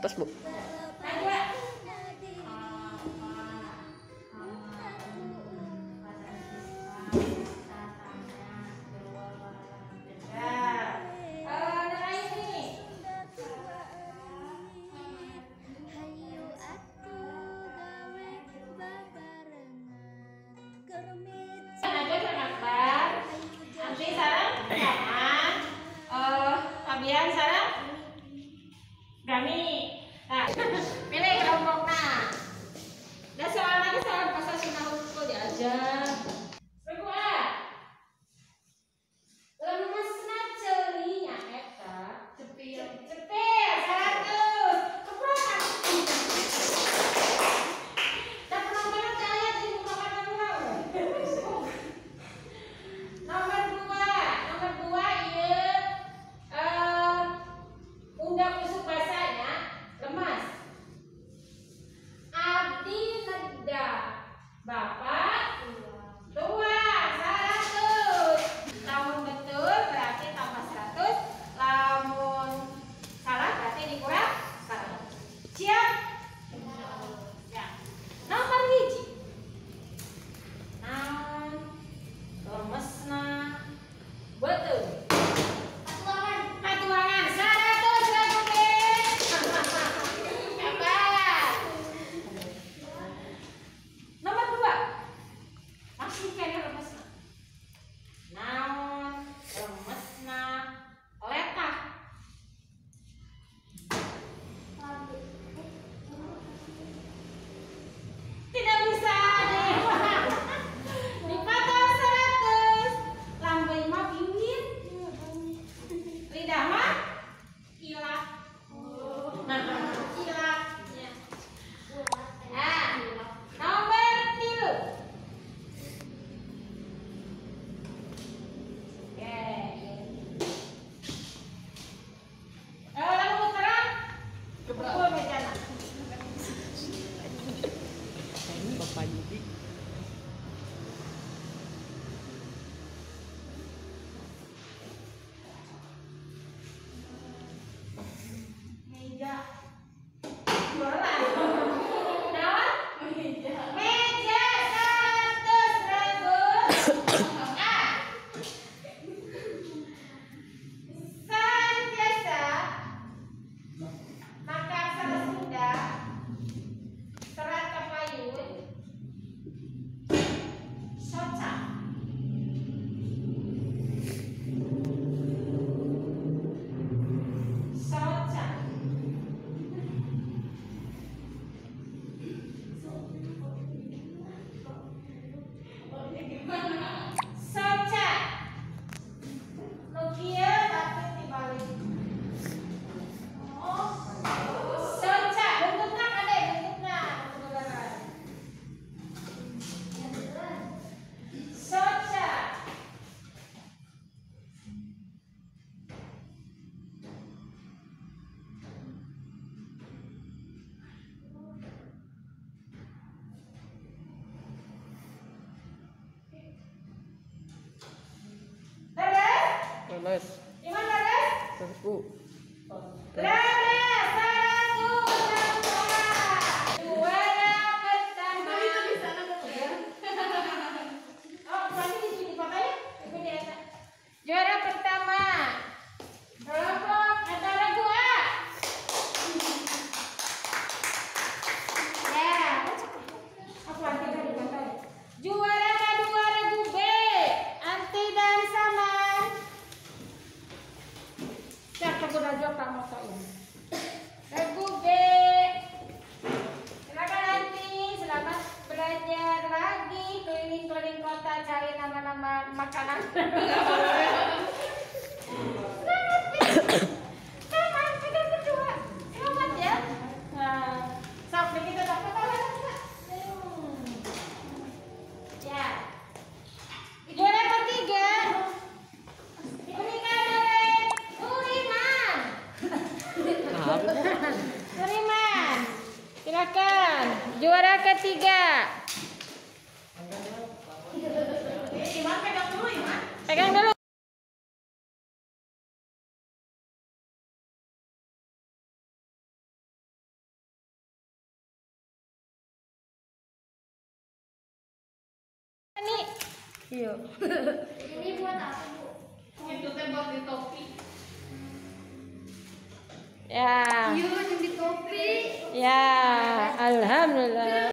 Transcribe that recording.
Terus Bu. Fabian sarang Gami. Nah, pilih kelompoknya. Dan soalnya soal pasal sunah hukum diajar. Berkuah. Lemesna ceulinya eta cepil 100. Keberapa? Tak pernah banget saya di muka kamera. Nomor 2 ieu undang usuk basanya lemas. Abdi neda Bapak tua 100. Lamun betul berarti tambah 100. Lamun salah berarti dikurang 100. Siap? Ya. Nomor hiji. Naon lemesna betul. Patuangan 100 lagu deh. Hebat. Nomor 2. Masih kena lemesna. Naon lemesna letah. Tidak bisa deh. Dipotong 100. Lambei mah bingit. Lidah mah kilat. Kilat. Nah, nomor 3. Oke. Lalu putaran. Pukul mejana. Ini Bapak Yudi. Meja. Bola. Naon? Meja 100 ribu. Senantiasa maka aksara Sunda serat kapayun soca. Soca. Soca. Nukia tapi dibalik. Soca. Bentuknya ada bentuknya. Soca. Beres? Lulus. Iman beres? Terus Bu. Beres. 100. Juara pertama. Oh, berarti di sini fotonya? Ibu di atas. Juara pertama. Kelompok antara gua. Ya. Aku anti tadi fotonya. Juara kedua Regu B. Anti dan Saman. Siap aku udah jawab kamu ini. Regu B. Silakan Anti, selamat belajar lagi keliling-keliling kota cari nama-nama makanan. Selamat pegang kedua. Selamat ya. Nah, sampai kita dapat apa? Ya. Juara ketiga. Diberikan oleh Nuriman. Nuriman. Silakan. Juara ketiga. Pegang dulu. Nih. Iya. Ini buat apa, Bu? Itu teh buat di topi. Ya. Iya, yang di topi. Ya, alhamdulillah.